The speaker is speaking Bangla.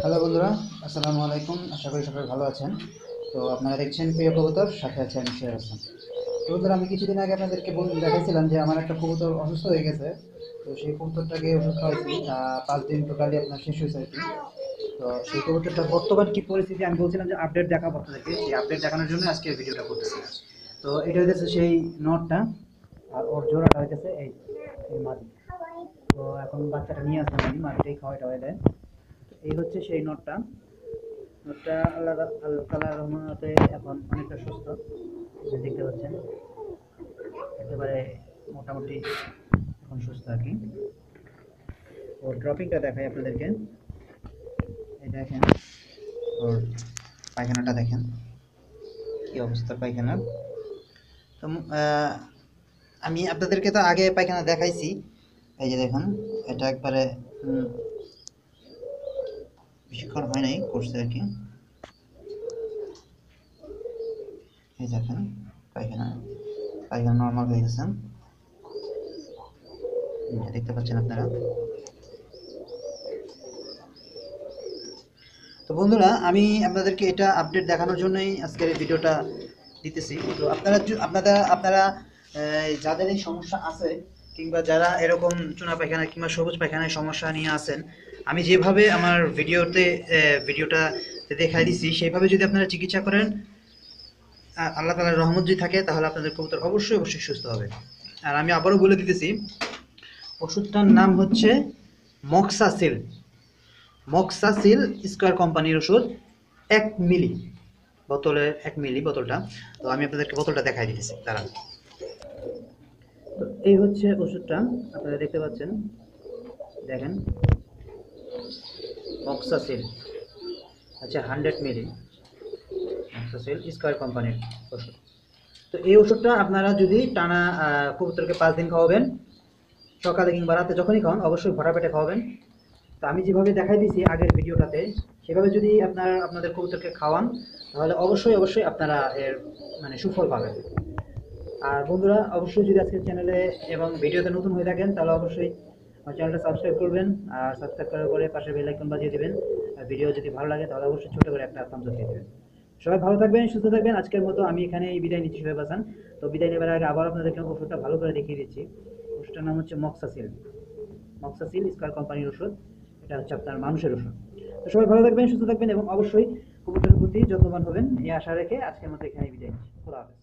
হ্যালো বন্ধুরা, আসসালামু আলাইকুম। আশা করি সবাই ভালো আছেন। তো আপনারা দেখছেন প্রিয় কবুতর, সাথে আছে আমি শেয়ার হাসান। তো বন্ধুরা, আমি কিছুদিন আগে আপনাদেরকে দেখাইছিলাম যে আমার একটা কবুতর অসুস্থ হয়ে গেছে। তো সেই কবুতরটাকে ওষুধ খাওয়াইছি, 5 দিন টোটালি আপনার শেষ হয়েছে আর কি। তো সেই কবুতরটার বর্তমান কি পরিস্থিতি আমি বলছিলাম যে আপডেট দেখাবো আপনাদেরকে, সেই আপডেট দেখানোর জন্য আজকে ভিডিওটা করতেছি। তো এটা হচ্ছে সেই নটটা, আর ওর জোড়াটা হইতেছে এই এই মাদি। তো এখন বাচ্চাটা নিয়ে আসলাম, আমি মাদিটাই খাওয়াই টাওয়াই দেয়। এই হচ্ছে সেই নটটা। নটটা আল্লাহ আল্লাহ তাআলার রহমতে এখন অনেকটা সুস্থ, যে দেখতে পাচ্ছেন একেবারে মোটামুটি এখন সুস্থ আর কি। ওর ড্রপিংটা দেখাই আপনাদেরকে। এই দেখেন ওর পায়খানাটা দেখেন, কি অবস্থা পায়খানার। তো আমি আপনাদেরকে তো আগে পায়খানা দেখাইছি। এই যে দেখুন, এটা একবারে বেশিক্ষণ হয় নাই, করছে আর কি। এই দেখেন পায়খানা, পায়খানা নর্মাল হয়ে গেছে, দেখতে পাচ্ছেন আপনারা। তো বন্ধুরা, আমি আপনাদেরকে এটা আপডেট দেখানোর জন্যই আজকের এই ভিডিওটা দিতেছি। তো আপনারা যাদের এই সমস্যা আছে, কিংবা যারা এরকম চুনা পায়খানা কিংবা সবুজ পায়খানার সমস্যা নিয়ে আছেন, আমি যেভাবে আমার ভিডিওটা দেখাই দিচ্ছি সেইভাবে যদি আপনারা চিকিৎসা করেন, আল্লাহ তাআলার রহমত যদি থাকে, তাহলে আপনাদের কবুতর অবশ্যই অবশ্যই সুস্থ হবে। আর আমি আবারও বলে দিতেছি, ওষুধটার নাম হচ্ছে মক্সাসিল। মক্সাসিল স্কয়ার কোম্পানির ওষুধ, 1 মিলি বোতলের, 1 মিলি বোতলটা। তো আমি আপনাদেরকে বোতলটা দেখাই দিতেছি তারা। তো এই হচ্ছে ওষুধটা, আপনারা দেখতে পাচ্ছেন, দেখেন মক্সাসিল, আচ্ছা 100 মিলি মক্সাসিল স্কয়ার কোম্পানির ওষুধ। তো এই ওষুধটা আপনারা যদি টানা কবুতরকে 5 দিন খাওয়াবেন, সকালে কিংবা রাতে যখনই খাওয়ান অবশ্যই ভরা পেটে খাওয়াবেন। তো আমি যেভাবে দেখাই দিয়েছি আগের ভিডিওটাতে, সেভাবে যদি আপনাদের কবুতরকে খাওয়ান, তাহলে অবশ্যই অবশ্যই আপনারা এর মানে সুফল পাবেন। আর বন্ধুরা, অবশ্যই যদি আজকের চ্যানেলে এবং ভিডিওতে নতুন হয়ে থাকেন, তাহলে অবশ্যই আমার চ্যানেলটা সাবস্ক্রাইব করবেন। আর সাবস্ক্রাইব করার পরে পাশে বেল আইকন বাজিয়ে দেবেন। আর ভিডিও যদি ভালো লাগে তাহলে অবশ্যই ছোট করে একটা থাম্বস আপ দিয়ে দেবেন। সবাই ভালো থাকবেন, সুস্থ থাকবেন। আজকের মতো আমি এখানেই বিদায় নিচ্ছি, সবাই বাসান। তো বিদায় নেবার আগে আবার আপনাদেরকে ওষুধটা ভালো করে দেখিয়ে দিচ্ছি। ওষুধটার নাম হচ্ছে মক্সাসিল। মক্সাসিল স্কয়ার কোম্পানির ওষুধ। এটা হচ্ছে আপনার মানুষের ওষুধ। তো সবাই ভালো থাকবেন, সুস্থ থাকবেন এবং অবশ্যই কবুতরের প্রতি যত্নবান হবেন, এই আশা রেখে আজকের মতো এখানেই বিদায় নিচ্ছি। খোদা হাফেজ।